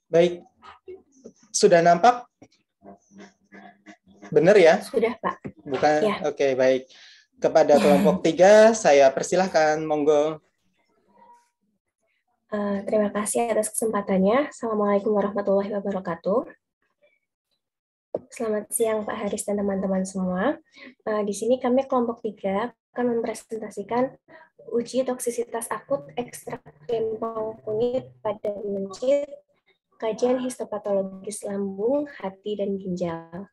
Baik, sudah nampak? Benar ya? Sudah, Pak. Bukan? Ya. Oke, baik. Kepada kelompok 3, saya persilahkan, monggo. Terima kasih atas kesempatannya. Assalamualaikum warahmatullahi wabarakatuh. Selamat siang Pak Haris dan teman-teman semua. Di sini kami kelompok 3 akan mempresentasikan uji toksisitas akut ekstrak rimpang kunyit pada mencit, kajian histopatologis lambung, hati, dan ginjal.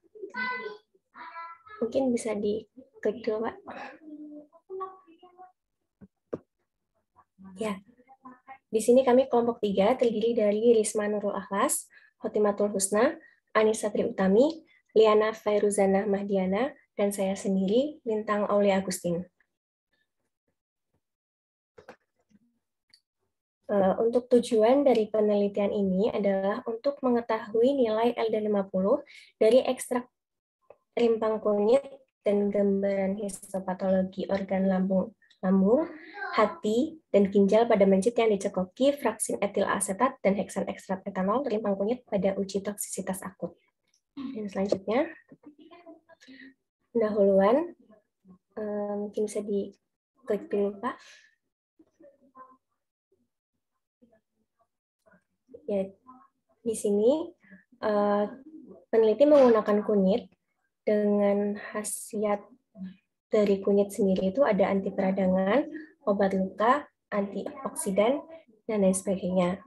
Mungkin bisa diklik dulu, Pak. Ya. Di sini kami kelompok 3 terdiri dari Risma Nurul Akhlas, Hotimatul Husna, Anissa Triutami, Liana Fairuzana Mahdiana, dan saya sendiri, Lintang Aulia Agustin. Untuk tujuan dari penelitian ini adalah untuk mengetahui nilai LD50 dari ekstrak rimpang kunyit dan gambaran histopatologi organ lambung, hati, dan ginjal pada mencit yang dicekoki fraksin etil asetat dan heksan ekstrak etanol rimpang kunyit pada uji toksisitas akut. Dan selanjutnya, pendahuluan, mungkin bisa diklik dulu, Pak. Ya, di sini peneliti menggunakan kunyit dengan khasiat dari kunyit sendiri itu ada anti peradangan, obat luka, antioksidan, dan lain sebagainya.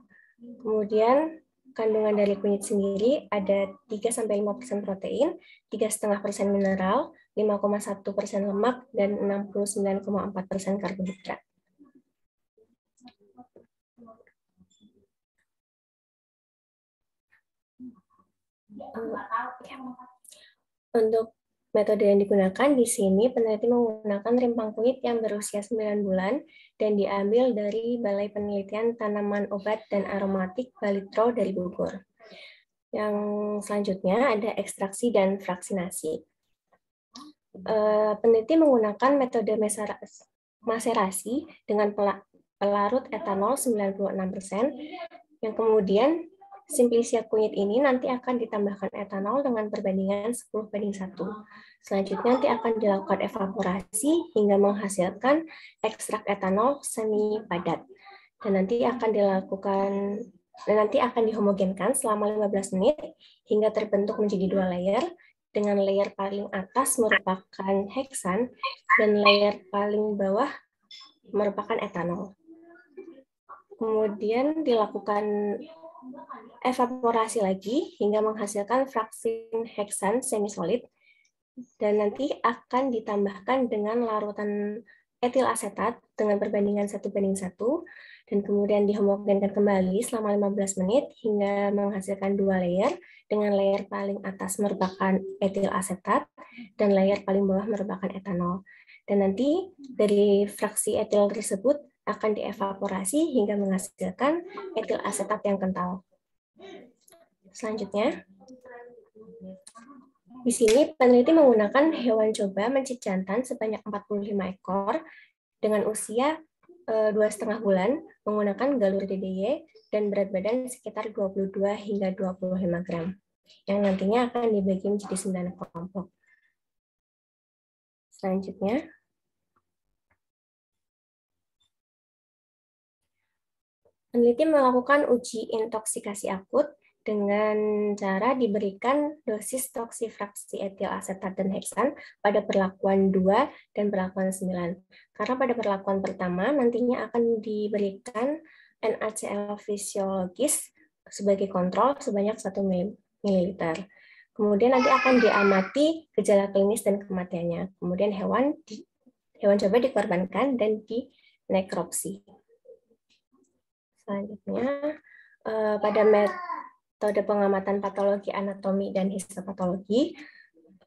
Kemudian kandungan dari kunyit sendiri ada 3-5% protein, 3,5% mineral, 5,1% lemak, dan 69,4% karbohidrat. Untuk metode yang digunakan di sini, peneliti menggunakan rimpang kunyit yang berusia 9 bulan dan diambil dari Balai Penelitian Tanaman Obat dan Aromatik Balitro dari Bogor. Yang selanjutnya ada ekstraksi dan fraksinasi. Peneliti menggunakan metode maserasi dengan pelarut etanol 96%, yang kemudian simplisia kunyit ini nanti akan ditambahkan etanol dengan perbandingan 10:1. Selanjutnya nanti akan dilakukan evaporasi hingga menghasilkan ekstrak etanol semi padat. Dan nanti akan dihomogenkan selama 15 menit hingga terbentuk menjadi 2 layer, dengan layer paling atas merupakan heksan dan layer paling bawah merupakan etanol. Kemudian dilakukan evaporasi lagi hingga menghasilkan fraksin heksan semisolid, dan nanti akan ditambahkan dengan larutan etil asetat dengan perbandingan 1:1, dan kemudian dihomogenkan kembali selama 15 menit hingga menghasilkan 2 layer, dengan layer paling atas merupakan etil asetat dan layer paling bawah merupakan etanol. Dan nanti dari fraksi etil tersebut akan dievaporasi hingga menghasilkan etil asetat yang kental. Selanjutnya, di sini peneliti menggunakan hewan coba mencit jantan sebanyak 45 ekor dengan usia 2,5 bulan menggunakan galur DDY dan berat badan sekitar 22 hingga 25 gram, yang nantinya akan dibagi menjadi 9 kelompok. Selanjutnya, peneliti melakukan uji intoksikasi akut dengan cara diberikan dosis toksifraksi etil asetat dan heksan pada perlakuan 2 dan perlakuan 9. Karena pada perlakuan pertama nantinya akan diberikan NaCl fisiologis sebagai kontrol sebanyak 1 ml. Kemudian nanti akan diamati gejala klinis dan kematiannya. Kemudian hewan coba dikorbankan dan dinekropsi. Selanjutnya, pada metode pengamatan patologi anatomi dan histopatologi,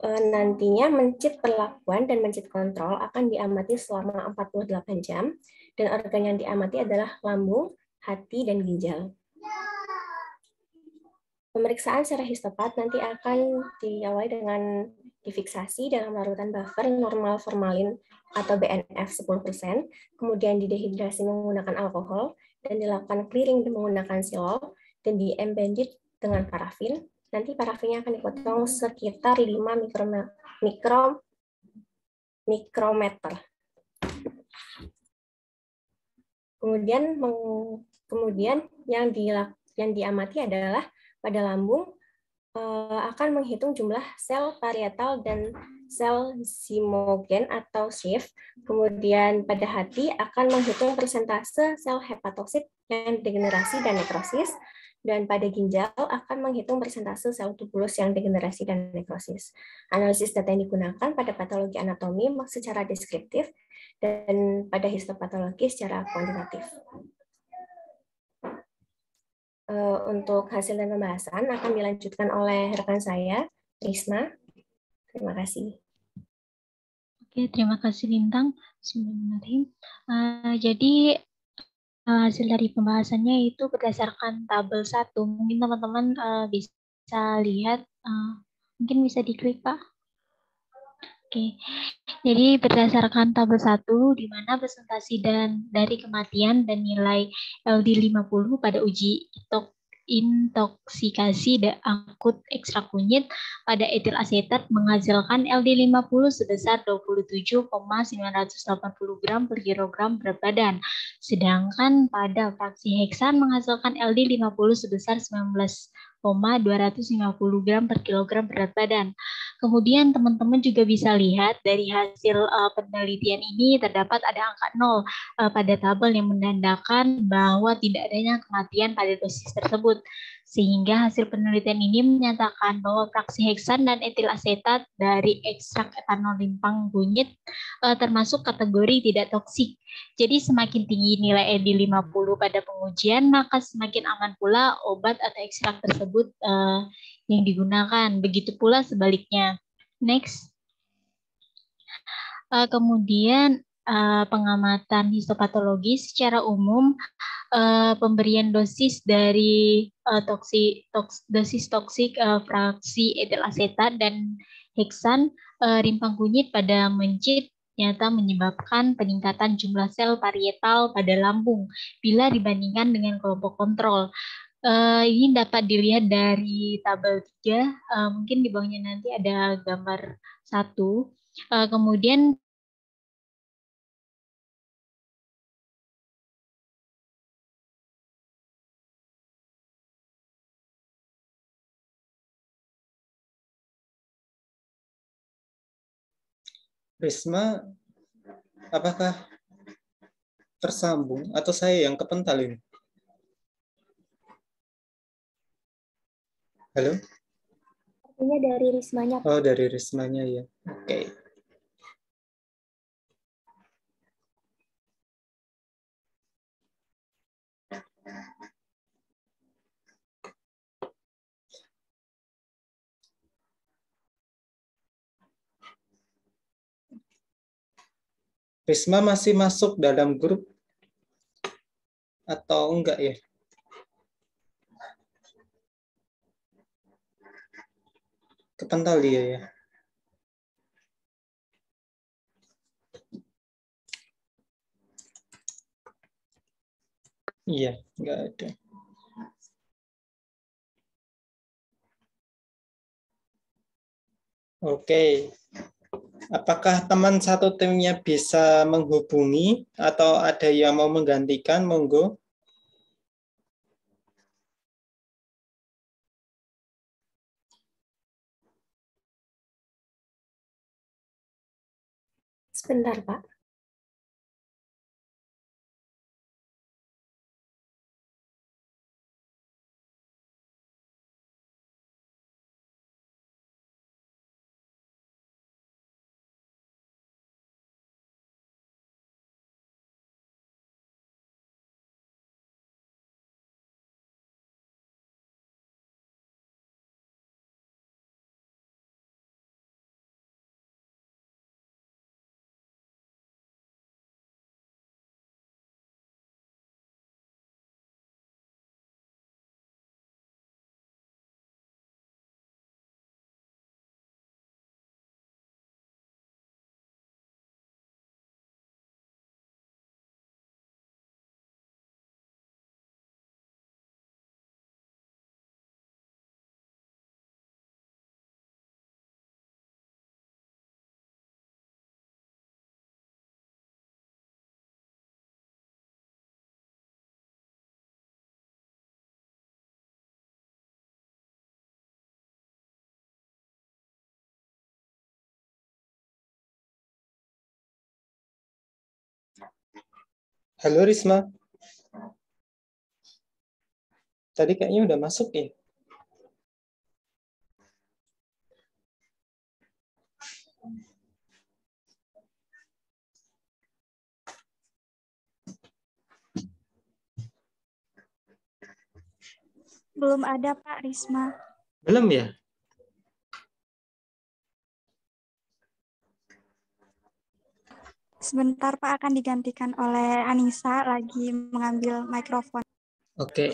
nantinya mencit perlakuan dan mencit kontrol akan diamati selama 48 jam, dan organ yang diamati adalah lambung, hati, dan ginjal. Pemeriksaan secara histopat nanti akan diawali dengan difiksasi dalam larutan buffer normal formalin atau BNF 10%, kemudian didehidrasi menggunakan alkohol, dan dilakukan clearing menggunakan silol, dan di-embedded dengan parafin. Nanti parafinnya akan dipotong sekitar 5 mikrometer. Kemudian yang diamati adalah pada lambung akan menghitung jumlah sel parietal dan sel zimogen atau shift. Kemudian pada hati akan menghitung persentase sel hepatosit yang degenerasi dan nekrosis. Dan pada ginjal akan menghitung persentase sel tubulus yang degenerasi dan nekrosis. Analisis data yang digunakan pada patologi anatomi secara deskriptif dan pada histopatologi secara kuantitatif. Untuk hasil dan pembahasan akan dilanjutkan oleh rekan saya, Risma. Terima kasih. Oke, terima kasih Lintang. Bismillahirrahmanirrahim. Jadi hasil dari pembahasannya itu berdasarkan tabel 1. Mungkin teman-teman bisa lihat, mungkin bisa diklik Pak. Oke, jadi berdasarkan tabel 1, di mana presentasi dari kematian dan nilai LD50 pada uji intoksikasi akut ekstrak kunyit pada etil asetat menghasilkan LD50 sebesar 27,980 gram per kilogram berat badan. Sedangkan pada fraksi heksan menghasilkan LD50 sebesar 19,250 gram per kilogram berat badan. Kemudian teman-teman juga bisa lihat dari hasil penelitian ini terdapat ada angka 0 pada tabel yang menandakan bahwa tidak adanya kematian pada dosis tersebut. Sehingga hasil penelitian ini menyatakan bahwa fraksi heksan dan etil asetat dari ekstrak etanol limpang kunyit termasuk kategori tidak toksik. Jadi semakin tinggi nilai ED50 pada pengujian, maka semakin aman pula obat atau ekstrak tersebut yang digunakan. Begitu pula sebaliknya. Next. Kemudian pengamatan histopatologi secara umum, pemberian dosis dari dosis toksik fraksi etil asetat dan heksan rimpang kunyit pada mencit ternyata menyebabkan peningkatan jumlah sel parietal pada lambung bila dibandingkan dengan kelompok kontrol. Ini dapat dilihat dari tabel 3, mungkin di bawahnya nanti ada gambar 1. Kemudian Risma, apakah tersambung atau saya yang kepental ini? Halo? Artinya dari Rismanya, Pak. Oh, dari Rismanya ya. Oke. Risma masih masuk dalam grup atau enggak ya? Kepental dia ya. Iya, enggak ada. Oke. Apakah teman satu timnya bisa menghubungi atau ada yang mau menggantikan? Monggo. Sebentar, Pak. Halo Risma, tadi kayaknya udah masuk ya? Belum ada Pak Risma. Belum ya? Sebentar Pak, akan digantikan oleh Anissa, lagi mengambil mikrofon. Oke.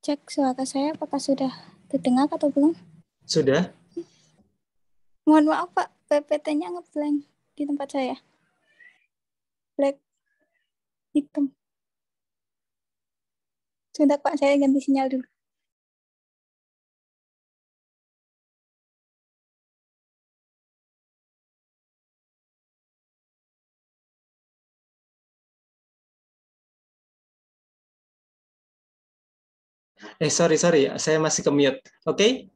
Cek suara saya apakah sudah terdengar atau belum? Sudah? Mohon maaf Pak, PPT-nya ngeblank di tempat saya. Black hitam. Sebentar Pak, saya ganti sinyal dulu. Sorry, saya masih ke mute. Oke?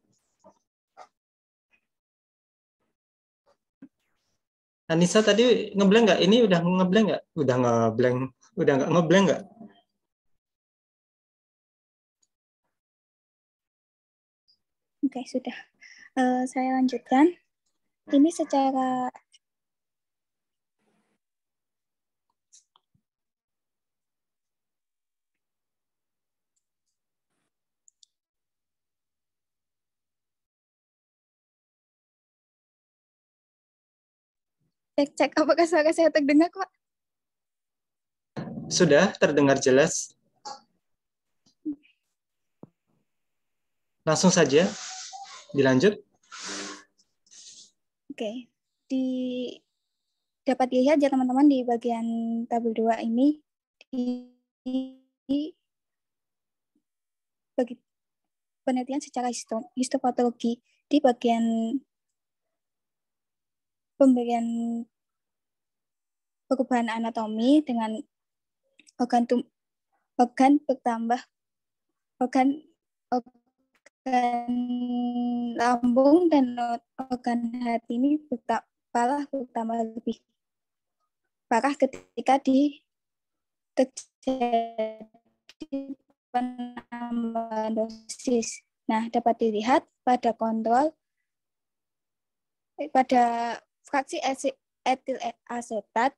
Anissa tadi ngeblank nggak? Ini udah ngeblank nggak? Udah nggak ngeblank nggak? Oke, sudah. Saya lanjutkan. Ini secara cek apakah suara saya terdengar Pak? Sudah terdengar jelas. Langsung saja dilanjut. Oke. Dapat dilihat ya teman-teman di bagian tabel 2 ini bagi penelitian secara histopatologi di bagian pemberian perubahan anatomi dengan organ bertambah organ lambung dan organ hati ini bertambah lebih parah ketika terjadi penambahan dosis. Nah, dapat dilihat pada fraksi etil asetat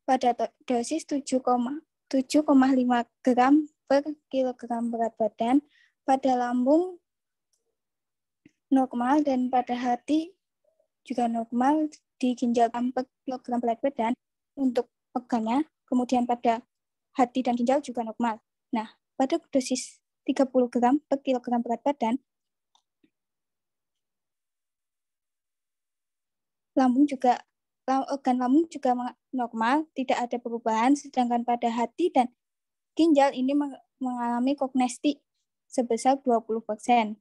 pada dosis 7,5 gram per kilogram berat badan, pada lambung normal dan pada hati juga normal, di ginjal per kilogram berat badan untuk organnya, kemudian pada hati dan ginjal juga normal. Nah, pada dosis 30 gram per kilogram berat badan, organ lambung juga normal, tidak ada perubahan, sedangkan pada hati dan ginjal ini mengalami kognesti sebesar 20%.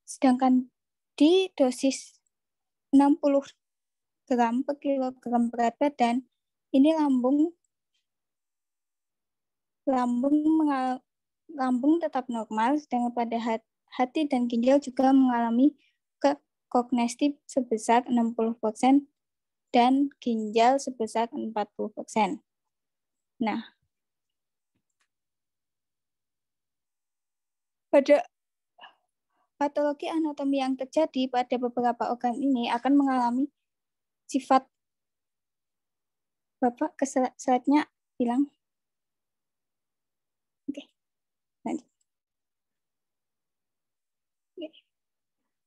Sedangkan di dosis 60 gram per kilogram berat badan, ini lambung tetap normal, sedangkan pada hati dan ginjal juga mengalami kognesti sebesar 60% dan ginjal sebesar 40%. Nah, pada patologi anatomi yang terjadi pada beberapa organ ini akan mengalami sifat, Bapak ke slide-nya bilang. Oke, lanjut.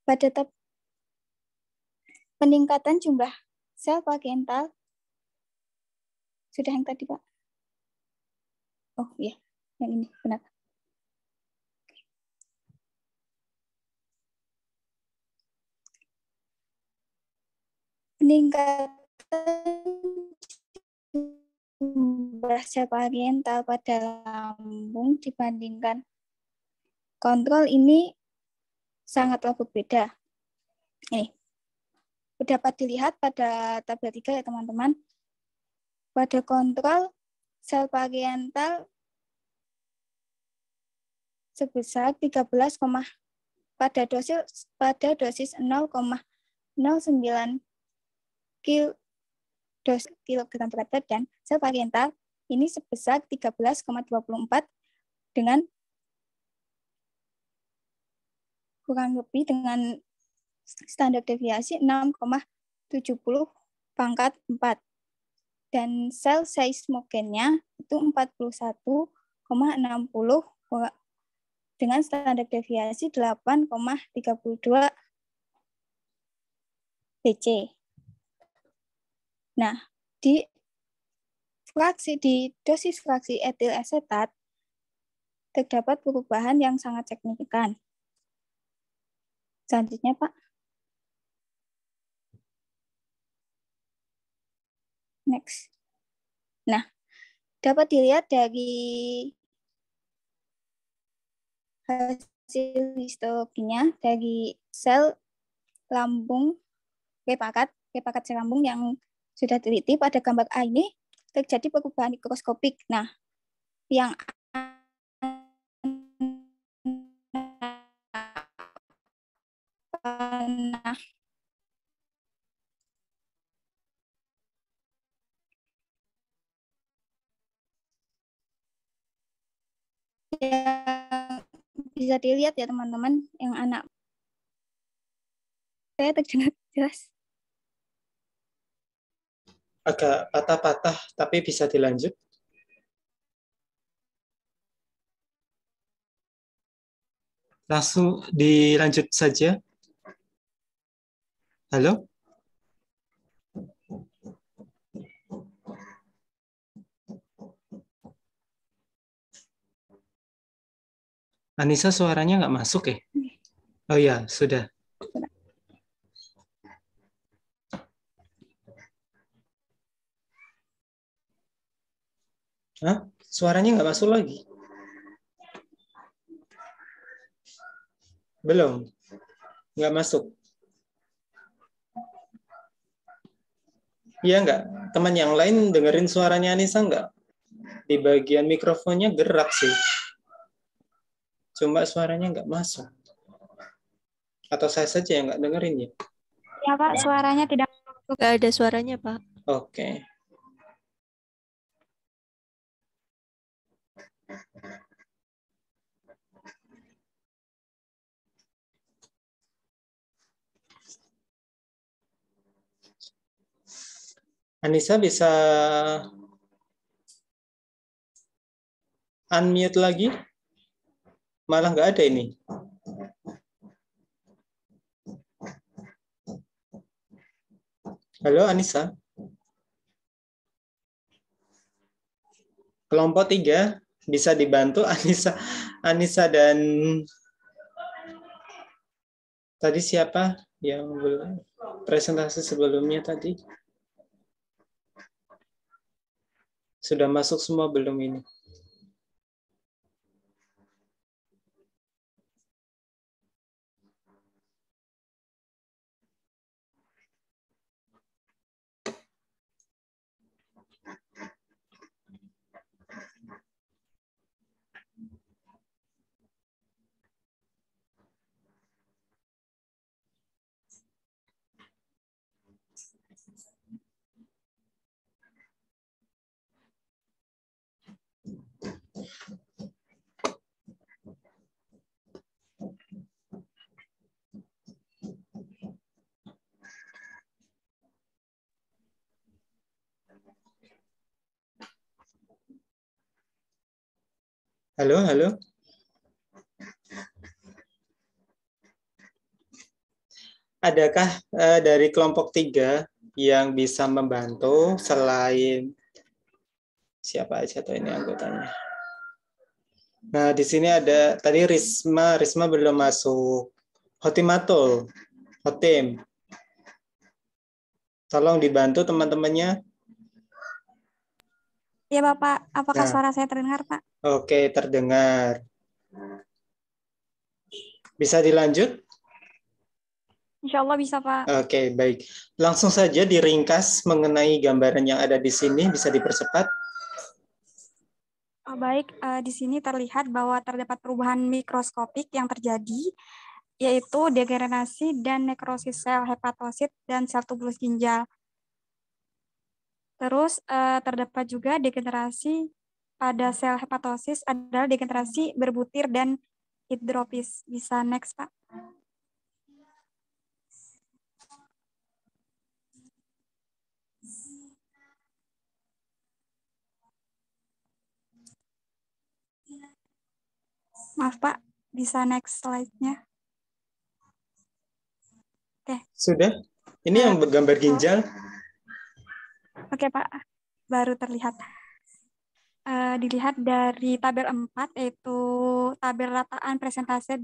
Pada peningkatan jumlah sel parental, sudah yang tadi Pak? Oh iya, yang ini benar. Peningkatan jumlah sel pariental pada lambung dibandingkan kontrol ini sangatlah berbeda. Ini dapat dilihat pada tabel 3 ya teman-teman. Pada kontrol, sel pariental sebesar 13, pada dosis 0,09 kilogram berat badan, sel pariental ini sebesar 13,24 dengan kurang lebih dengan standar deviasi 6,70 pangkat 4. Dan sel seismogennya itu 41,60 dengan standar deviasi 8,32 BC. Nah, di dosis fraksi etil asetat terdapat perubahan yang sangat signifikan. Selanjutnya, Pak. Next. Nah, dapat dilihat dari hasil histologinya dari sel lambung repakat sel lambung yang sudah teliti pada gambar A ini terjadi perubahan mikroskopik. Nah, yang bisa dilihat ya teman-teman, yang anak saya terdengar jelas. Agak patah-patah, tapi bisa dilanjut. Langsung dilanjut saja. Halo? Anissa suaranya nggak masuk ya? Oh ya, sudah. Hah? Suaranya nggak masuk lagi? Belum? Nggak masuk? Iya nggak? Teman yang lain dengerin suaranya Anissa nggak? Di bagian mikrofonnya gerak sih. Cuma suaranya nggak masuk. Atau saya saja yang nggak dengerin ya? Ya Pak, suaranya tidak masuk. Nggak ada suaranya, Pak. Oke. Anissa bisa unmute lagi? Malah nggak ada ini. Halo Anissa. Kelompok 3 bisa dibantu Anissa dan tadi siapa yang belum presentasi sebelumnya tadi? Sudah masuk semua belum ini? Halo, halo. Adakah dari kelompok 3 yang bisa membantu selain siapa aja tuh ini anggotanya? Nah, di sini ada tadi Risma belum masuk. Hotimatul, Hotim. Tolong dibantu teman-temannya. Ya Bapak, apakah Nah, suara saya terdengar Pak? oke, terdengar. Bisa dilanjut? Insya Allah bisa Pak. Oke, baik. Langsung saja diringkas mengenai gambaran yang ada di sini, bisa dipercepat. Baik, di sini terlihat bahwa terdapat perubahan mikroskopik yang terjadi, yaitu degenerasi dan nekrosis sel hepatosit dan sel tubulus ginjal. Terus terdapat juga degenerasi pada sel hepatosis adalah degenerasi berbutir dan hidrofis. Bisa next, Pak. Maaf, Pak. Bisa next slide-nya. Oke. Sudah? Ini yang gambar ginjal. Oke, Pak. Baru terlihat. Dilihat dari tabel 4, yaitu tabel rataan presentase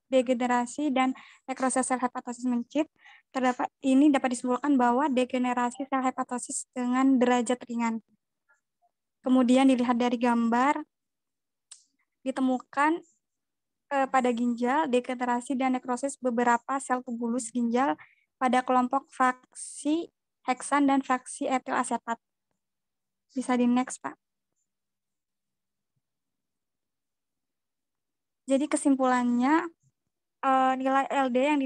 degenerasi dan nekrosis sel hepatosis mencit, ini dapat disimpulkan bahwa degenerasi sel hepatosis dengan derajat ringan. Kemudian dilihat dari gambar, ditemukan pada ginjal degenerasi dan nekrosis beberapa sel tubulus ginjal pada kelompok fraksi heksan dan fraksi etil asetat. Bisa di next, Pak. Jadi kesimpulannya nilai LD yang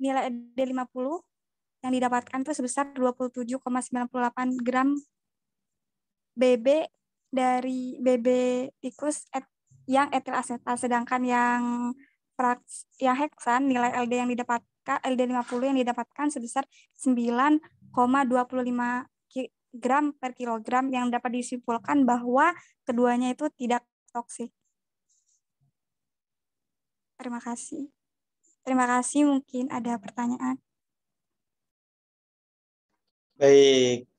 nilai LD 50 yang didapatkan itu sebesar 27,98 gram BB dari BB tikus yang etil asetat, sedangkan yang heksan nilai LD yang didapatkan LD 50 yang didapatkan sebesar 9,25 gram per kilogram, yang dapat disimpulkan bahwa keduanya itu tidak toksik. Terima kasih. Terima kasih, mungkin ada pertanyaan. Baik.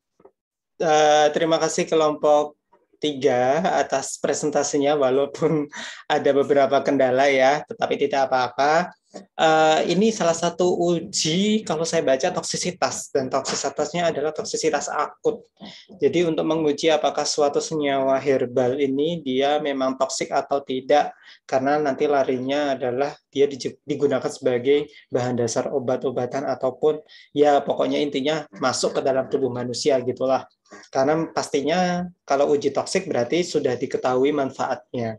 Terima kasih kelompok 3 atas presentasinya, walaupun ada beberapa kendala ya, tetapi tidak apa-apa. Ini salah satu uji kalau saya baca toksisitas, dan toksisitasnya adalah toksisitas akut. Jadi untuk menguji apakah suatu senyawa herbal ini dia memang toksik atau tidak, karena nanti larinya adalah dia digunakan sebagai bahan dasar obat-obatan ataupun ya pokoknya intinya masuk ke dalam tubuh manusia gitulah. Karena pastinya kalau uji toksik berarti sudah diketahui manfaatnya.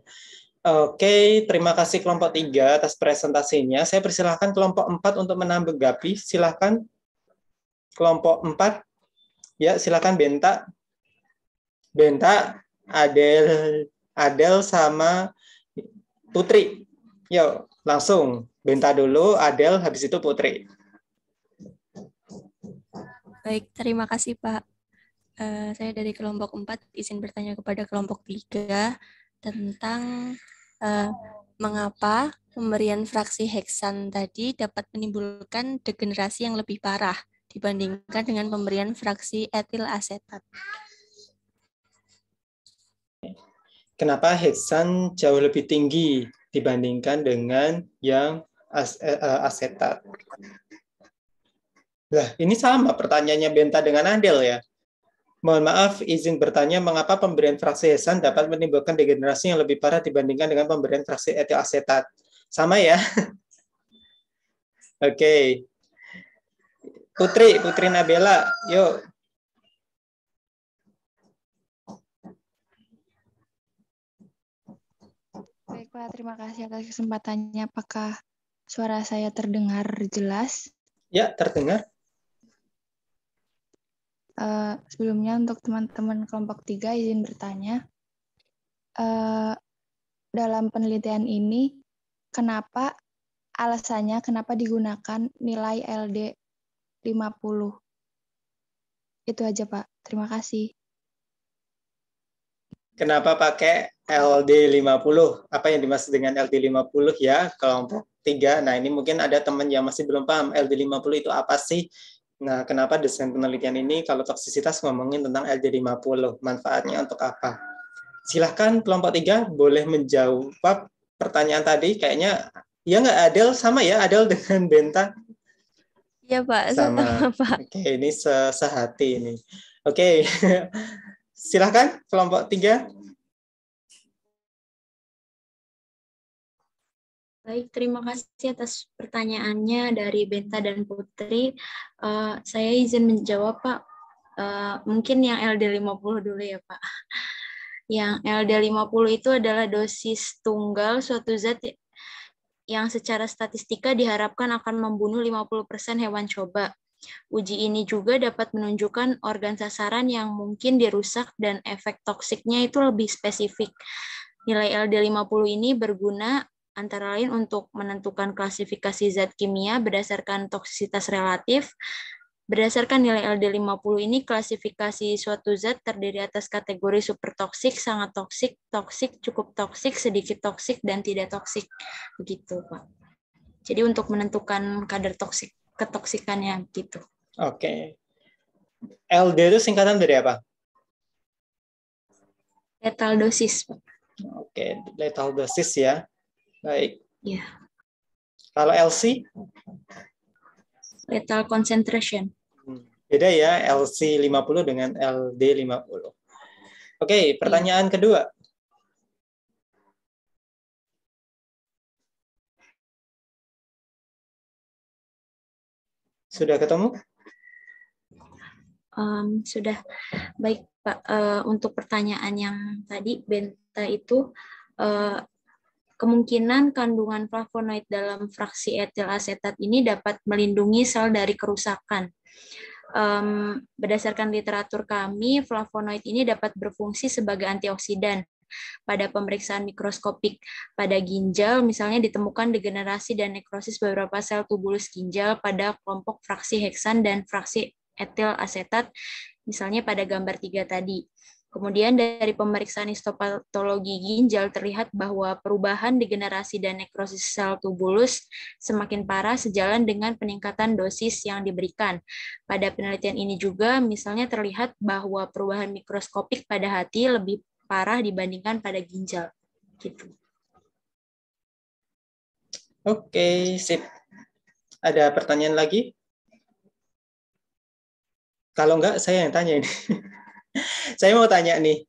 Oke, terima kasih kelompok 3 atas presentasinya. Saya persilahkan kelompok 4 untuk menanggapi. Silahkan kelompok 4. Ya, silakan Benta. Benta, Adel sama Putri. Yuk, langsung. Benta dulu, Adel, habis itu Putri. Baik, terima kasih Pak. Saya dari kelompok 4 izin bertanya kepada kelompok 3 tentang mengapa pemberian fraksi heksan tadi dapat menimbulkan degenerasi yang lebih parah dibandingkan dengan pemberian fraksi etil asetat. Kenapa heksan jauh lebih tinggi dibandingkan dengan yang asetat? Nah, ini sama pertanyaannya Benta dengan Adel ya. Mohon maaf, izin bertanya, mengapa pemberian fraksi heksan dapat menimbulkan degenerasi yang lebih parah dibandingkan dengan pemberian fraksi etil asetat? Sama ya? Oke. Putri Nabela, yuk. Baik Pak, terima kasih atas kesempatannya. Apakah suara saya terdengar jelas? Ya, terdengar. Sebelumnya untuk teman-teman kelompok 3 izin bertanya, dalam penelitian ini alasannya kenapa digunakan nilai LD 50? Itu aja Pak, terima kasih. Kenapa pakai LD 50? Apa yang dimaksud dengan LD 50 ya, kelompok 3? Nah, ini mungkin ada teman yang masih belum paham LD 50 itu apa sih? Nah, kenapa desain penelitian ini kalau toksisitas ngomongin tentang LD 50? Manfaatnya untuk apa? Silahkan kelompok 3 boleh menjawab pertanyaan tadi. Kayaknya ya nggak Adel, sama ya Adel dengan Benta? Iya Pak, sama Pak. Oke, ini sehati ini. Oke. Silahkan kelompok 3. Baik, terima kasih atas pertanyaannya dari Benta dan Putri. Saya izin menjawab, Pak. Mungkin yang LD50 dulu ya, Pak. Yang LD50 itu adalah dosis tunggal suatu zat yang secara statistika diharapkan akan membunuh 50% hewan coba. Uji ini juga dapat menunjukkan organ sasaran yang mungkin dirusak dan efek toksiknya itu lebih spesifik. Nilai LD50 ini berguna antara lain untuk menentukan klasifikasi zat kimia berdasarkan toksisitas relatif. Berdasarkan nilai LD50 ini, klasifikasi suatu zat terdiri atas kategori super toksik, sangat toksik, toksik, cukup toksik, sedikit toksik, dan tidak toksik. Begitu, Pak. Jadi untuk menentukan kadar toksik ketoksikannya gitu. Oke. LD itu singkatan dari apa? Lethal dosis, Pak. Oke, lethal dosis ya. Baik. Ya. Kalau LC? Lethal concentration. Beda ya, LC 50 dengan LD 50. Oke, pertanyaan kedua. Sudah ketemu? Sudah. Baik, Pak. Untuk pertanyaan yang tadi, Benta itu kemungkinan kandungan flavonoid dalam fraksi etil asetat ini dapat melindungi sel dari kerusakan. Berdasarkan literatur kami, flavonoid ini dapat berfungsi sebagai antioksidan. Pada pemeriksaan mikroskopik pada ginjal, misalnya ditemukan degenerasi dan nekrosis beberapa sel tubulus ginjal pada kelompok fraksi heksan dan fraksi etil asetat, misalnya pada gambar 3 tadi. Kemudian dari pemeriksaan histopatologi ginjal terlihat bahwa perubahan degenerasi dan nekrosis sel tubulus semakin parah sejalan dengan peningkatan dosis yang diberikan. Pada penelitian ini juga misalnya terlihat bahwa perubahan mikroskopik pada hati lebih parah dibandingkan pada ginjal. Gitu. Oke, sip. Ada pertanyaan lagi? Kalau enggak, saya yang tanya ini. Saya mau tanya nih.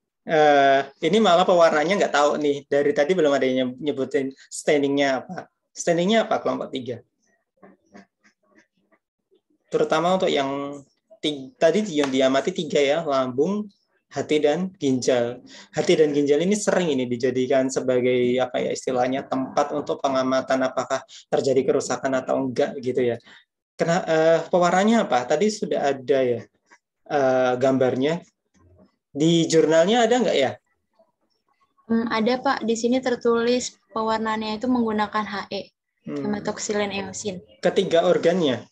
Ini malah pewarnanya nggak tahu nih. Dari tadi belum ada yang nyebutin standingnya apa. Standingnya apa kelompok 3? Terutama untuk yang tadi yang diamati 3 ya, lambung, hati dan ginjal. Hati dan ginjal ini sering ini dijadikan sebagai apa ya istilahnya tempat untuk pengamatan apakah terjadi kerusakan atau enggak gitu ya. Pewarnanya apa? Tadi sudah ada ya gambarnya. Di jurnalnya ada nggak ya? Ada, Pak. Di sini tertulis pewarnaannya itu menggunakan HE, hematoxylin eosin. Ketiga organnya?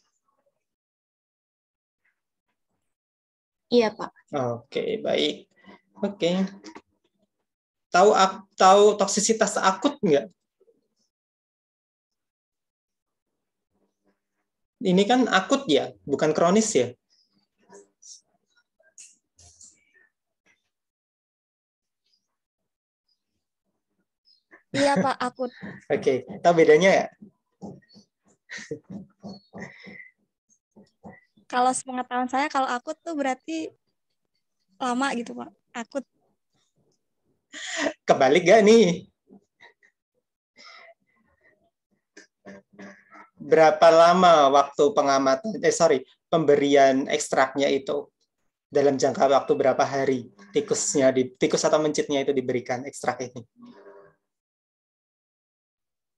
Iya, Pak. Oke, baik. Oke. Tahu toksisitas akut nggak? Ini kan akut ya, bukan kronis ya? Iya, Pak, akut. Oke, tahu bedanya ya? Kalau sepengetahuan saya, kalau akut tuh berarti lama gitu, Pak. Akut. Kebalik gak nih? Berapa lama waktu pemberian ekstraknya itu? Dalam jangka waktu berapa hari tikus atau mencitnya itu diberikan ekstrak ini?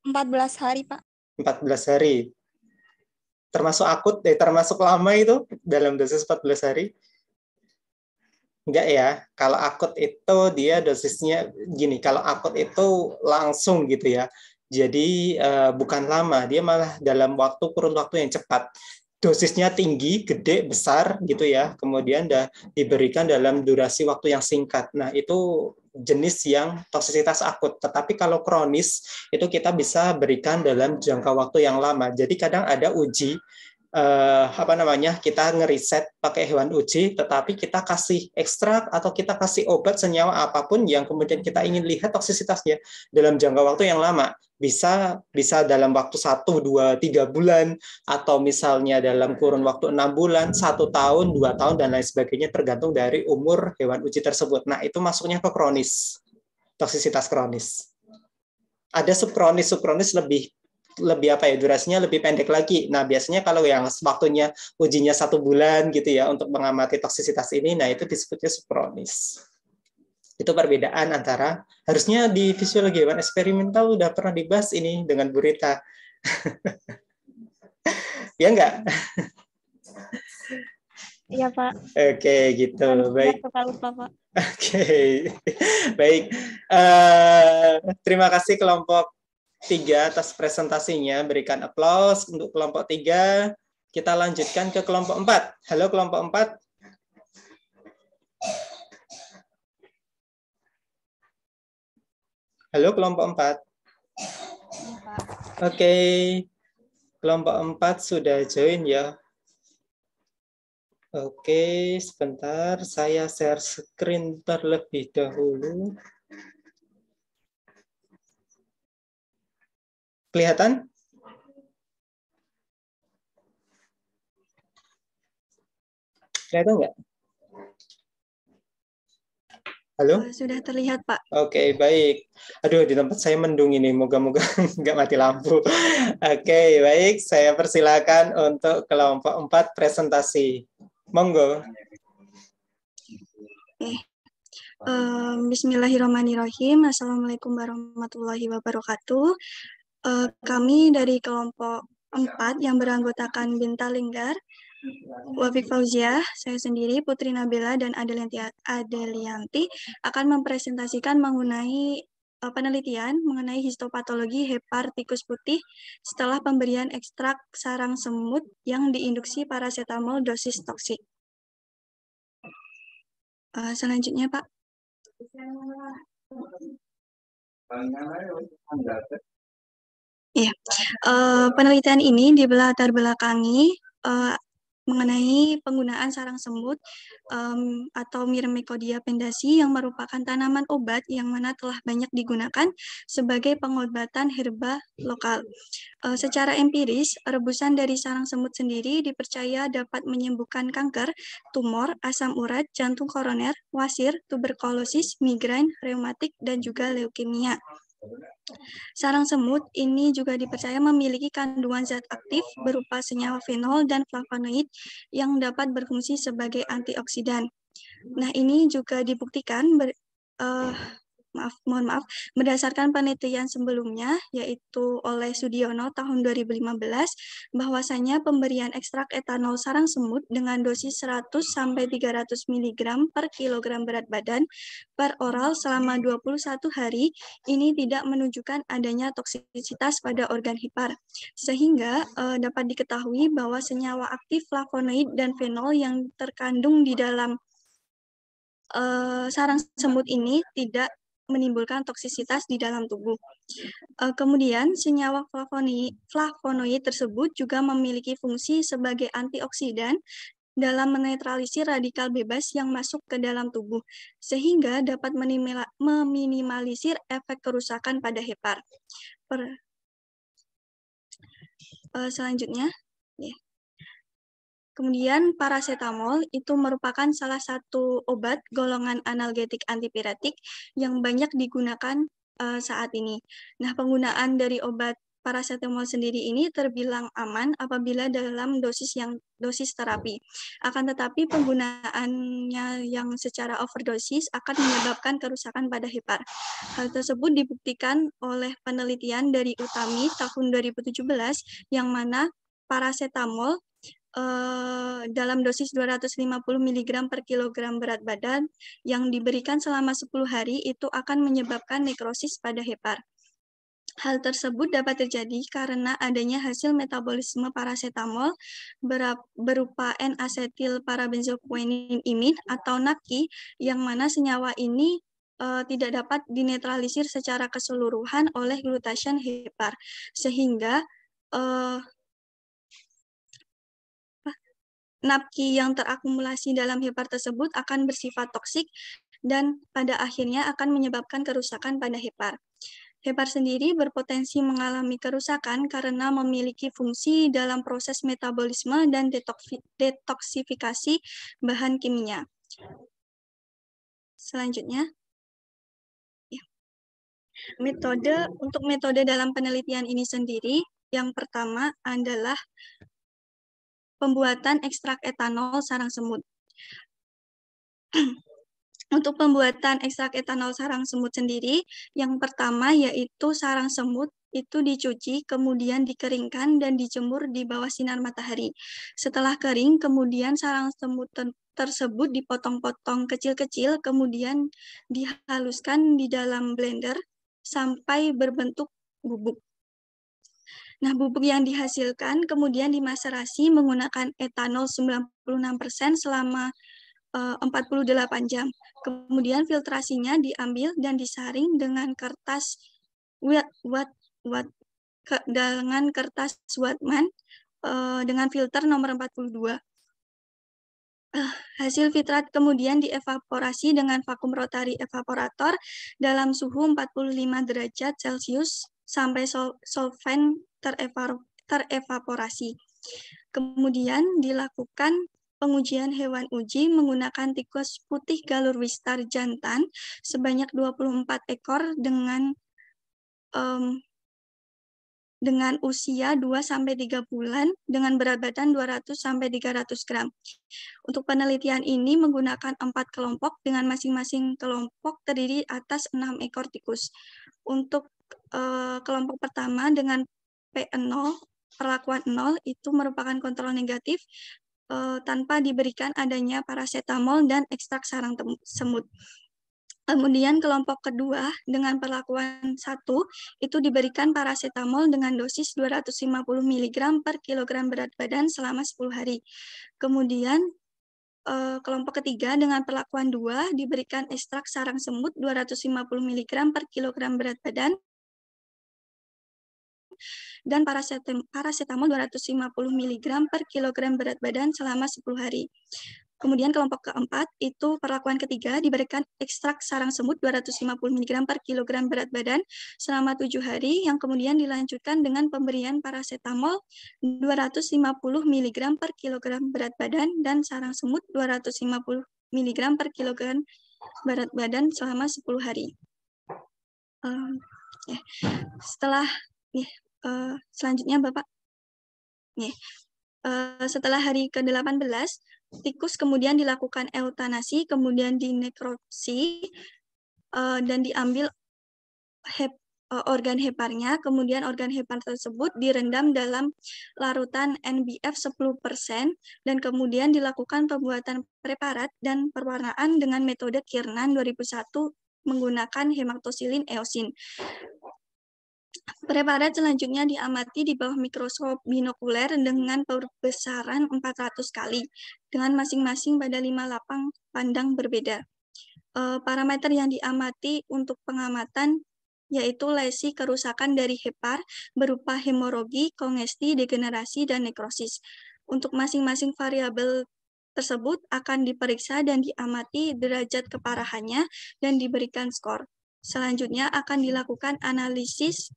14 hari, Pak. 14 hari. Termasuk akut, termasuk lama itu dalam dosis 14 hari? Enggak ya. Kalau akut itu dia dosisnya gini, kalau akut itu langsung gitu ya. Jadi bukan lama, dia malah dalam kurun waktu yang cepat. Dosisnya tinggi, gede, besar gitu ya. Kemudian diberikan dalam durasi waktu yang singkat. Nah, itu jenis yang toksisitas akut. Tetapi kalau kronis, itu kita bisa berikan dalam jangka waktu yang lama. Jadi kadang ada uji kita ngeriset pakai hewan uji, tetapi kita kasih ekstrak atau kita kasih obat senyawa apapun yang kemudian kita ingin lihat toksisitasnya dalam jangka waktu yang lama, bisa dalam waktu 1, 2, 3 bulan, atau misalnya dalam kurun waktu 6 bulan, 1 tahun, 2 tahun, dan lain sebagainya, tergantung dari umur hewan uji tersebut. Nah, itu masuknya ke kronis, toksisitas kronis. Ada subkronis lebih durasinya lebih pendek lagi. Nah, biasanya kalau yang waktunya ujinya 1 bulan gitu ya untuk mengamati toksisitas ini, nah itu disebutnya subkronis. Itu perbedaan antara, harusnya di fisiologi hewan eksperimental udah pernah dibahas ini dengan Bu Rita. Ya enggak? Iya, Pak. Oke, gitu. Baik. Lupa, Pak. Oke. Baik. Terima kasih kelompok 3 atas presentasinya. Berikan aplaus untuk kelompok 3. Kita lanjutkan ke kelompok 4. Halo kelompok 4. Halo kelompok 4. Oke. Kelompok 4 sudah join ya. Oke, sebentar. Saya share screen terlebih dahulu. Kelihatan? Kelihatan nggak? Halo? Sudah terlihat, Pak. Oke, baik. Aduh, di tempat saya mendung ini. Moga-moga nggak mati lampu. Oke, baik. Saya persilakan untuk kelompok 4 presentasi. Monggo. Bismillahirrahmanirrahim. Assalamualaikum warahmatullahi wabarakatuh. Kami dari kelompok 4 yang beranggotakan Binta Linggar, Wafik Fauziah, saya sendiri, Putri Nabila, dan Adelianti akan mempresentasikan mengenai penelitian mengenai histopatologi hepar tikus putih setelah pemberian ekstrak sarang semut yang diinduksi paracetamol dosis toksik. Selanjutnya, Pak. Ya, penelitian ini dibelatar belakangi mengenai penggunaan sarang semut atau Myrmecodia pendasi yang merupakan tanaman obat yang mana telah banyak digunakan sebagai pengobatan herba lokal. Secara empiris, rebusan dari sarang semut sendiri dipercaya dapat menyembuhkan kanker, tumor, asam urat, jantung koroner, wasir, tuberkulosis, migrain, reumatik, dan juga leukemia. Sarang semut ini juga dipercaya memiliki kandungan zat aktif berupa senyawa fenol dan flavonoid yang dapat berfungsi sebagai antioksidan. Nah, ini juga dibuktikan berdasarkan penelitian sebelumnya, yaitu oleh Sudiono tahun 2015, bahwasanya pemberian ekstrak etanol sarang semut dengan dosis 100-300 mg per kilogram berat badan per oral selama 21 hari ini tidak menunjukkan adanya toksisitas pada organ hepar, sehingga dapat diketahui bahwa senyawa aktif flavonoid dan fenol yang terkandung di dalam sarang semut ini tidak menimbulkan toksisitas di dalam tubuh. Kemudian, senyawa flavonoid tersebut juga memiliki fungsi sebagai antioksidan dalam menetralisir radikal bebas yang masuk ke dalam tubuh, sehingga dapat meminimalisir efek kerusakan pada hepar. Selanjutnya, ya. Kemudian paracetamol itu merupakan salah satu obat golongan analgetik antipiretik yang banyak digunakan saat ini. Nah, penggunaan dari obat paracetamol sendiri ini terbilang aman apabila dalam dosis terapi. Akan tetapi penggunaannya yang secara overdosis akan menyebabkan kerusakan pada hepar. Hal tersebut dibuktikan oleh penelitian dari Utami tahun 2017 yang mana paracetamol dalam dosis 250 mg per kilogram berat badan yang diberikan selama 10 hari itu akan menyebabkan nekrosis pada hepar. Hal tersebut dapat terjadi karena adanya hasil metabolisme paracetamol berupa N-asetil parabenzoquenin imid atau NACI yang mana senyawa ini tidak dapat dinetralisir secara keseluruhan oleh glutathione hepar, sehingga napki yang terakumulasi dalam hepar tersebut akan bersifat toksik dan pada akhirnya akan menyebabkan kerusakan pada hepar. Hepar sendiri berpotensi mengalami kerusakan karena memiliki fungsi dalam proses metabolisme dan detoksifikasi bahan kimia. Selanjutnya, untuk metode dalam penelitian ini sendiri, yang pertama adalah pembuatan ekstrak etanol sarang semut. Untuk pembuatan ekstrak etanol sarang semut sendiri, yang pertama yaitu sarang semut itu dicuci, kemudian dikeringkan dan dijemur di bawah sinar matahari. Setelah kering, kemudian sarang semut tersebut dipotong-potong kecil-kecil, kemudian dihaluskan di dalam blender sampai berbentuk bubuk. Nah, bubuk yang dihasilkan kemudian dimaserasi menggunakan etanol 96% selama 48 jam. Kemudian filtrasinya diambil dan disaring dengan kertas Whatman dengan filter nomor 42. Hasil filtrat kemudian dievaporasi dengan vakum rotary evaporator dalam suhu 45 derajat Celcius sampai solvent terevaporasi. Kemudian dilakukan pengujian hewan uji menggunakan tikus putih galur wistar jantan sebanyak 24 ekor dengan usia 2-3 bulan dengan berat badan 200-300 gram. Untuk penelitian ini menggunakan 4 kelompok dengan masing-masing kelompok terdiri atas 6 ekor tikus. Untuk kelompok pertama dengan P0, perlakuan 0 itu merupakan kontrol negatif tanpa diberikan adanya parasetamol dan ekstrak sarang semut. Kemudian kelompok kedua dengan perlakuan 1 itu diberikan parasetamol dengan dosis 250 mg per kilogram berat badan selama 10 hari. Kemudian kelompok ketiga dengan perlakuan 2 diberikan ekstrak sarang semut 250 mg per kilogram berat badan dan parasetamol 250 mg per kilogram berat badan selama 10 hari. Kemudian kelompok keempat itu perlakuan ketiga diberikan ekstrak sarang semut 250 mg per kilogram berat badan selama 7 hari yang kemudian dilanjutkan dengan pemberian parasetamol 250 mg per kilogram berat badan dan sarang semut 250 mg per kilogram berat badan selama 10 hari. Setelah selanjutnya Bapak. Setelah hari ke-18, tikus kemudian dilakukan eutanasi, kemudian dinekrosi, dan diambil organ heparnya, kemudian organ hepar tersebut direndam dalam larutan NBF 10%, dan kemudian dilakukan pembuatan preparat dan perwarnaan dengan metode Kiernan 2001 menggunakan hematosilin eosin. Preparat selanjutnya diamati di bawah mikroskop binokuler dengan perbesaran 400 kali, dengan masing-masing pada 5 lapang pandang berbeda. Parameter yang diamati untuk pengamatan yaitu lesi kerusakan dari hepar berupa hemorogi, kongesti, degenerasi, dan nekrosis. Untuk masing-masing variabel tersebut akan diperiksa dan diamati derajat keparahannya dan diberikan skor. Selanjutnya akan dilakukan analisis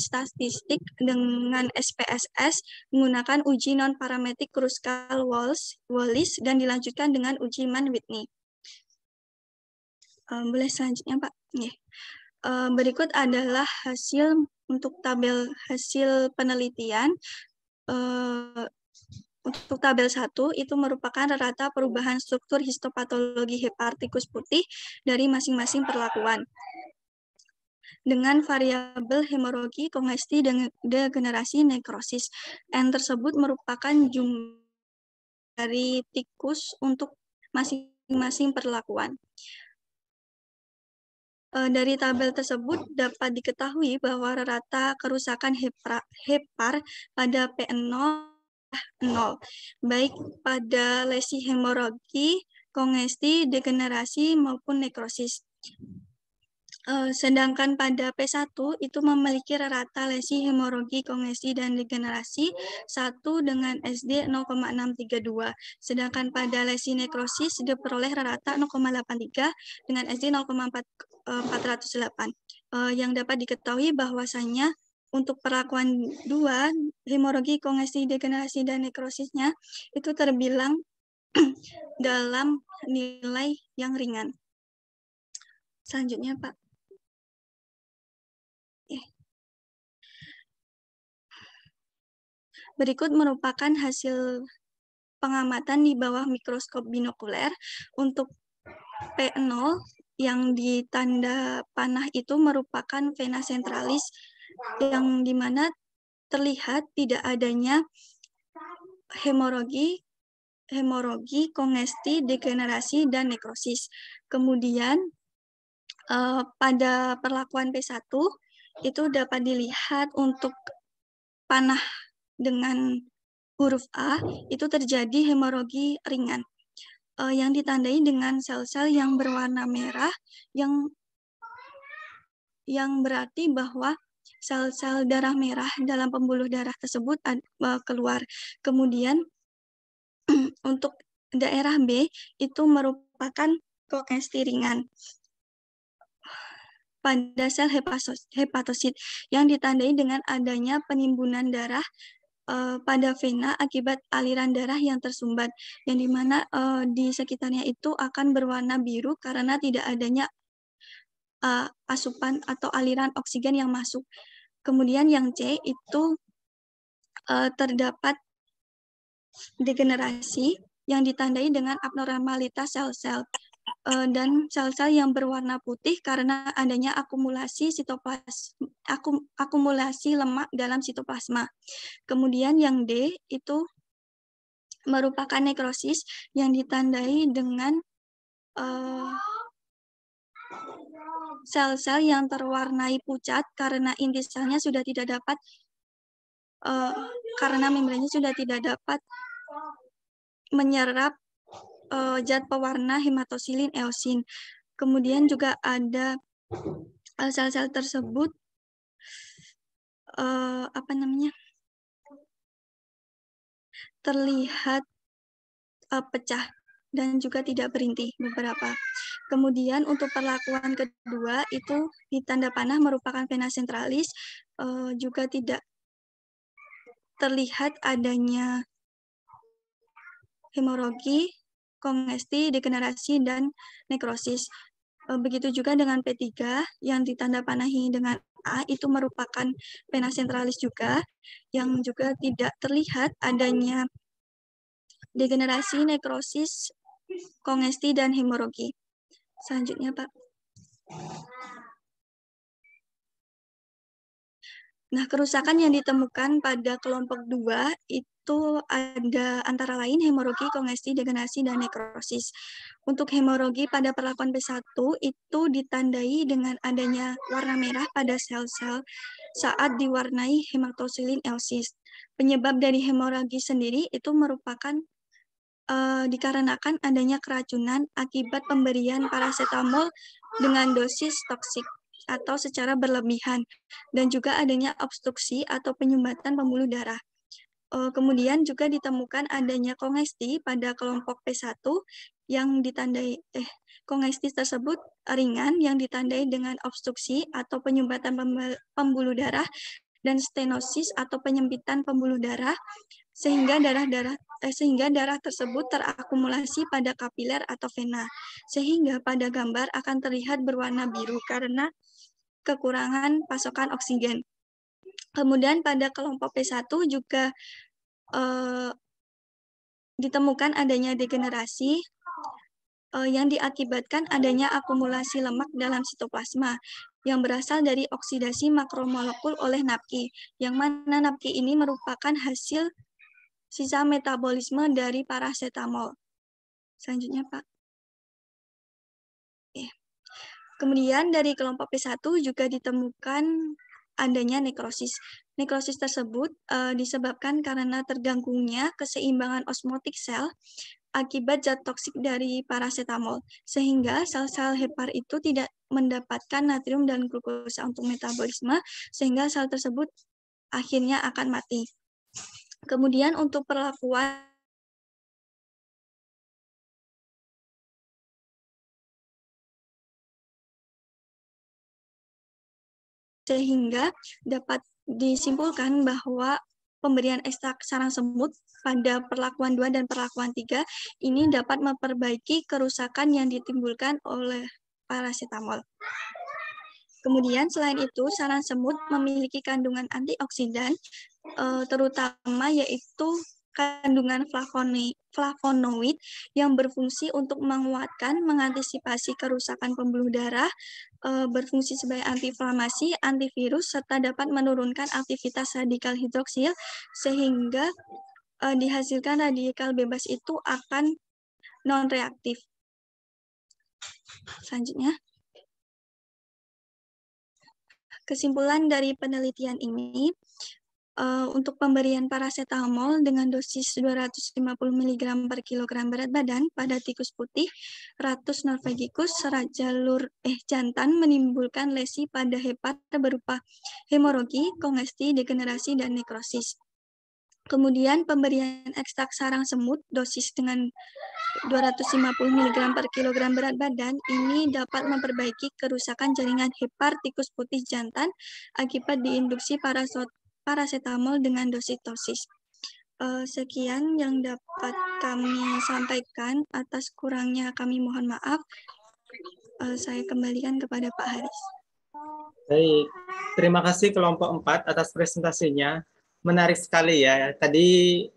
statistik dengan SPSS menggunakan uji non-parametric Kruskal-Wallis dan dilanjutkan dengan uji Mann-Whitney. Boleh selanjutnya Pak. Berikut adalah untuk tabel hasil penelitian. Untuk tabel 1 itu merupakan rata perubahan struktur histopatologi hepar tikus putih dari masing-masing perlakuan. Dengan variabel hemorogi, kongesti, dan degenerasi nekrosis. N tersebut merupakan jumlah dari tikus untuk masing-masing perlakuan. Dari tabel tersebut dapat diketahui bahwa rata kerusakan hepar pada P0 0, baik pada lesi hemorogi, kongesti, degenerasi, maupun nekrosis. Sedangkan pada P1 itu memiliki rata lesi, hemorogi, kongesti, dan degenerasi 1 dengan SD 0,632. Sedangkan pada lesi nekrosis diperoleh rata 0,83 dengan SD 0,408. Yang dapat diketahui bahwasanya untuk perlakuan 2, hemorogi, kongesti, degenerasi, dan nekrosisnya itu terbilang dalam nilai yang ringan. Selanjutnya, Pak. Berikut merupakan hasil pengamatan di bawah mikroskop binokuler. Untuk P0 yang ditanda panah itu merupakan vena centralis yang dimana terlihat tidak adanya hemorogi, kongesti, degenerasi, dan nekrosis. Kemudian pada perlakuan P1 itu dapat dilihat untuk panah dengan huruf A itu terjadi hemorogi ringan yang ditandai dengan sel-sel yang berwarna merah yang berarti bahwa sel-sel darah merah dalam pembuluh darah tersebut keluar. Kemudian untuk daerah B itu merupakan kongesti ringan pada sel hepatosit yang ditandai dengan adanya penimbunan darah pada vena akibat aliran darah yang tersumbat, yang dimana di sekitarnya itu akan berwarna biru karena tidak adanya asupan atau aliran oksigen yang masuk. Kemudian yang C itu terdapat degenerasi yang ditandai dengan abnormalitas sel-sel dan sel-sel yang berwarna putih karena adanya akumulasi lemak dalam sitoplasma. Kemudian yang D itu merupakan nekrosis yang ditandai dengan sel-sel yang terwarnai pucat karena inti selnya sudah tidak dapat karena membrannya sudah tidak dapat menyerap zat pewarna hematosilin eosin. Kemudian juga ada sel-sel tersebut terlihat pecah dan juga tidak berinti beberapa. Kemudian untuk perlakuan kedua itu di tanda panah merupakan vena centralis, juga tidak terlihat adanya hemorogi, kongesti, degenerasi, dan nekrosis. Begitu juga dengan P3 yang ditanda panahi dengan A itu merupakan vena centralis juga, yang juga tidak terlihat adanya degenerasi, nekrosis, kongesti, dan hemorogi. Selanjutnya, Pak. Nah, kerusakan yang ditemukan pada kelompok 2 itu ada antara lain hemorogi, kongesti, degenerasi, dan nekrosis. Untuk hemorogi pada perlakuan P1 itu ditandai dengan adanya warna merah pada sel-sel saat diwarnai hematosilin eosis. Penyebab dari hemorogi sendiri itu merupakan dikarenakan adanya keracunan akibat pemberian paracetamol dengan dosis toksik atau secara berlebihan, dan juga adanya obstruksi atau penyumbatan pembuluh darah. Kemudian juga ditemukan adanya kongesti pada kelompok P1 yang ditandai kongesti tersebut ringan yang ditandai dengan obstruksi atau penyumbatan pembuluh darah dan stenosis atau penyempitan pembuluh darah sehingga darah tersebut terakumulasi pada kapiler atau vena, sehingga pada gambar akan terlihat berwarna biru karena kekurangan pasokan oksigen. Kemudian pada kelompok P1 juga ditemukan adanya degenerasi yang diakibatkan adanya akumulasi lemak dalam sitoplasma yang berasal dari oksidasi makromolekul oleh NAPKI, yang mana NAPKI ini merupakan hasil sisa metabolisme dari paracetamol. Selanjutnya, Pak. Kemudian dari kelompok P1 juga ditemukan adanya nekrosis. Nekrosis tersebut disebabkan karena terganggunya keseimbangan osmotik sel akibat zat toksik dari parasetamol, sehingga sel-sel hepar itu tidak mendapatkan natrium dan glukosa untuk metabolisme, sehingga sel tersebut akhirnya akan mati. Kemudian untuk perlakuan sehingga dapat disimpulkan bahwa pemberian ekstrak sarang semut pada perlakuan 2 dan perlakuan 3 ini dapat memperbaiki kerusakan yang ditimbulkan oleh parasetamol. Kemudian selain itu, sarang semut memiliki kandungan antioksidan, terutama yaitu kandungan flavonoid yang berfungsi untuk menguatkan, mengantisipasi kerusakan pembuluh darah, berfungsi sebagai antiinflamasi, antivirus, serta dapat menurunkan aktivitas radikal hidroksil, sehingga dihasilkan radikal bebas itu akan non-reaktif. Selanjutnya, kesimpulan dari penelitian ini, untuk pemberian parasetamol dengan dosis 250 mg per kilogram berat badan pada tikus putih, Ratus norvegicus serat jalur jantan menimbulkan lesi pada hepar berupa hemorogi, kongesti, degenerasi, dan nekrosis. Kemudian pemberian ekstrak sarang semut dosis dengan 250 mg per kilogram berat badan ini dapat memperbaiki kerusakan jaringan hepar tikus putih jantan akibat diinduksi parasetamol dengan dosis. Sekian yang dapat kami sampaikan. Atas kurangnya kami mohon maaf. Saya kembalikan kepada Pak Haris. Baik, terima kasih kelompok 4 atas presentasinya. Menarik sekali ya. Tadi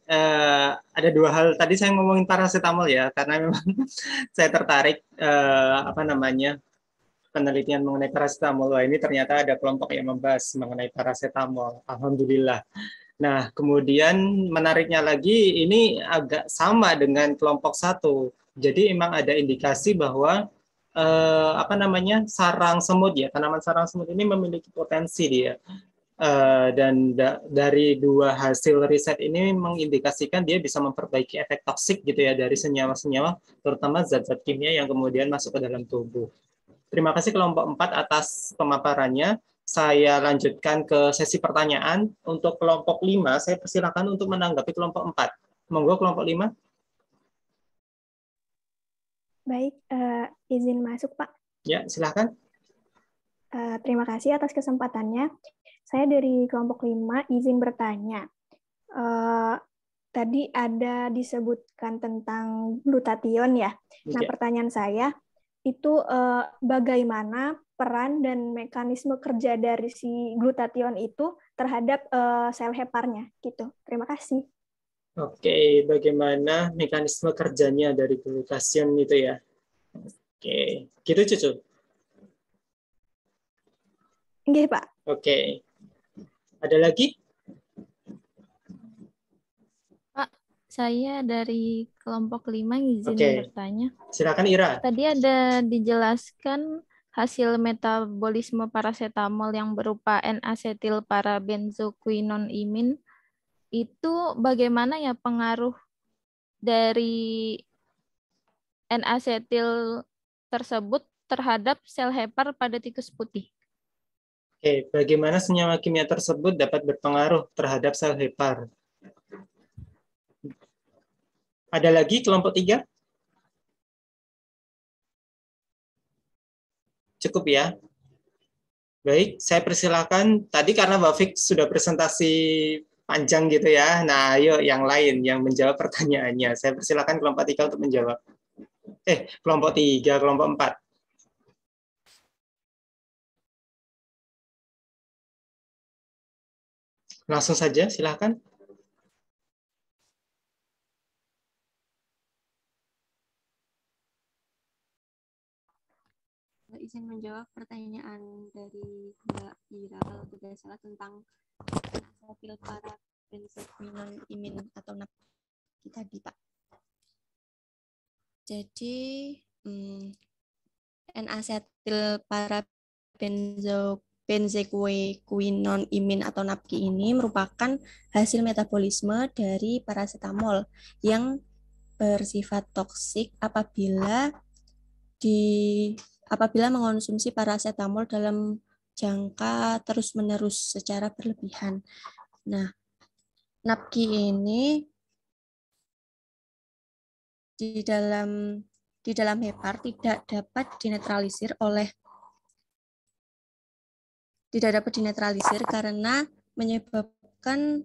ada 2 hal. Tadi saya ngomongin parasetamol ya, karena memang saya tertarik penelitian mengenai parasetamol. Wah, ini ternyata ada kelompok yang membahas mengenai parasetamol. Alhamdulillah. Nah, kemudian menariknya lagi, ini agak sama dengan kelompok 1. Jadi memang ada indikasi bahwa sarang semut ya, tanaman sarang semut ini memiliki potensi dia. Dan dari 2 hasil riset ini mengindikasikan dia bisa memperbaiki efek toksik gitu ya dari senyawa-senyawa, terutama zat-zat kimia yang kemudian masuk ke dalam tubuh. Terima kasih kelompok 4 atas pemaparannya. Saya lanjutkan ke sesi pertanyaan. Untuk kelompok 5, saya persilakan untuk menanggapi kelompok 4. Monggo kelompok 5. Baik, izin masuk, Pak. Ya, silakan. Terima kasih atas kesempatannya. Saya dari kelompok 5 izin bertanya. Tadi ada disebutkan tentang glutathione ya. Nah, pertanyaan saya itu bagaimana peran dan mekanisme kerja dari si glutathione itu terhadap sel heparnya gitu. Terima kasih. Oke, bagaimana mekanisme kerjanya dari glutathione itu ya? Oke, gitu Cucu. Nggih, Pak. Oke. Ada lagi? Pak, saya dari kelompok 5 izin bertanya. Silakan Ira. Tadi ada dijelaskan hasil metabolisme parasetamol yang berupa N-asetil parabenzoquinonimin itu bagaimana ya pengaruh dari N-asetil tersebut terhadap sel hepar pada tikus putih? Oke, bagaimana senyawa kimia tersebut dapat berpengaruh terhadap sel hepar? Ada lagi kelompok 3? Cukup ya? Baik, saya persilakan. Tadi karena Mbak Fik sudah presentasi panjang gitu ya. Nah, ayo yang lain yang menjawab pertanyaannya. Saya persilakan kelompok 3 untuk menjawab. Kelompok 3, kelompok 4. Langsung saja, silakan. Izin menjawab pertanyaan dari Mbak Ira kalau tidak salah tentang N-asetil parabenzoquinonimin atau NAPQI tadi, Pak. Jadi N-asetil parabenzoquinonimin atau NAPQI ini merupakan hasil metabolisme dari parasetamol yang bersifat toksik apabila mengonsumsi parasetamol dalam jangka terus-menerus secara berlebihan. Nah, NAPQI ini di dalam HEPAR tidak dapat dinetralisir karena menyebabkan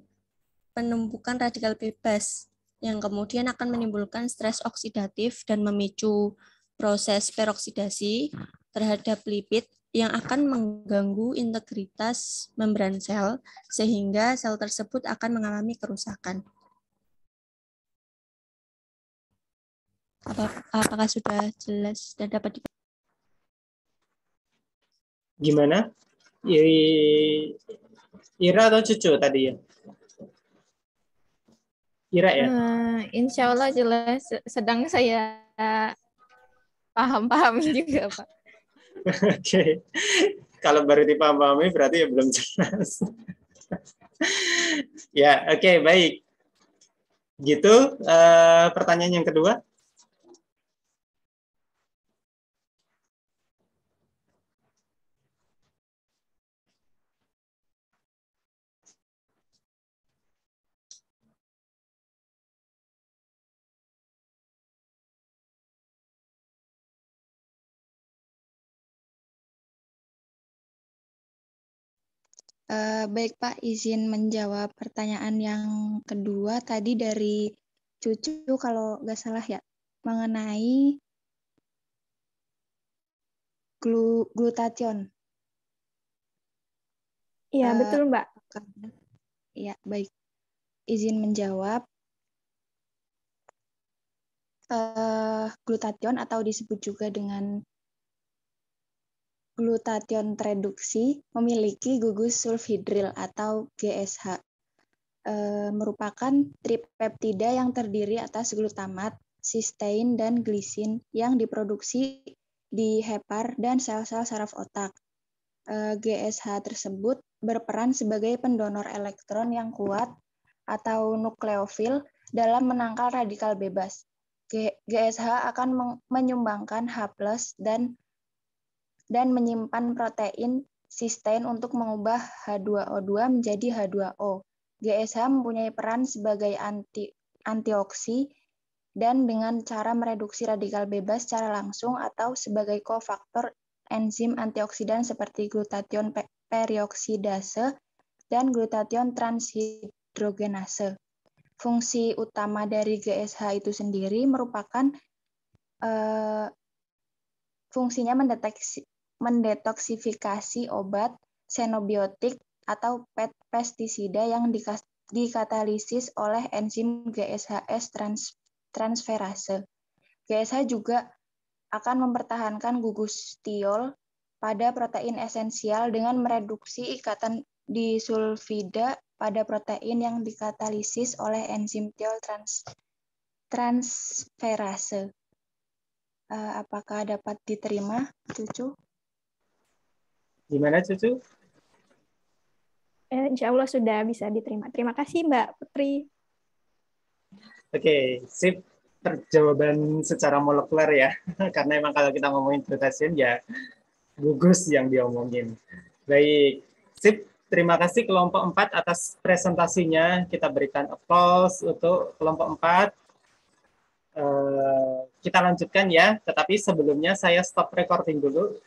penumpukan radikal bebas yang kemudian akan menimbulkan stres oksidatif dan memicu proses peroksidasi terhadap lipid yang akan mengganggu integritas membran sel sehingga sel tersebut akan mengalami kerusakan. Apakah sudah jelas dan dapat Gimana? Ira atau Cucu tadi ya? Ira ya? Insya Allah jelas, sedang saya paham-pahami juga, Pak. Oke. Kalau baru dipahami berarti ya belum jelas. Ya, oke, baik. Gitu, pertanyaan yang kedua. Baik Pak, izin menjawab pertanyaan yang kedua tadi dari Cucu kalau nggak salah ya, mengenai glutathione. Iya, betul Mbak. Iya, baik. Izin menjawab. Glutathione atau disebut juga dengan glutathione reduksi memiliki gugus sulfhidril atau GSH. Merupakan tripeptida yang terdiri atas glutamat, sistein, dan glisin yang diproduksi di hepar dan sel-sel saraf otak. GSH tersebut berperan sebagai pendonor elektron yang kuat atau nukleofil dalam menangkal radikal bebas. GSH akan menyumbangkan H+ dan menyimpan protein sistein untuk mengubah H2O2 menjadi H2O. GSH mempunyai peran sebagai antioksi dan dengan cara mereduksi radikal bebas secara langsung atau sebagai kofaktor enzim antioksidan seperti glutathione perioksidase dan glutathione transhidrogenase. Fungsi utama dari GSH itu sendiri merupakan fungsinya mendetoksifikasi obat, xenobiotik, atau pestisida yang dikatalisis oleh enzim GSHS transferase. GSH juga akan mempertahankan gugus tiol pada protein esensial dengan mereduksi ikatan disulfida pada protein yang dikatalisis oleh enzim tiol transferase. Apakah dapat diterima, Cucu? Gimana, Cucu? Insya Allah sudah bisa diterima. Terima kasih, Mbak Putri. Oke, sip. Terjawaban secara molekuler ya. Karena emang kalau kita ngomongin glutathione ya gugus yang diomongin. Baik, sip. Terima kasih kelompok 4 atas presentasinya. Kita berikan applause untuk kelompok 4. Kita lanjutkan ya, tetapi sebelumnya saya stop recording dulu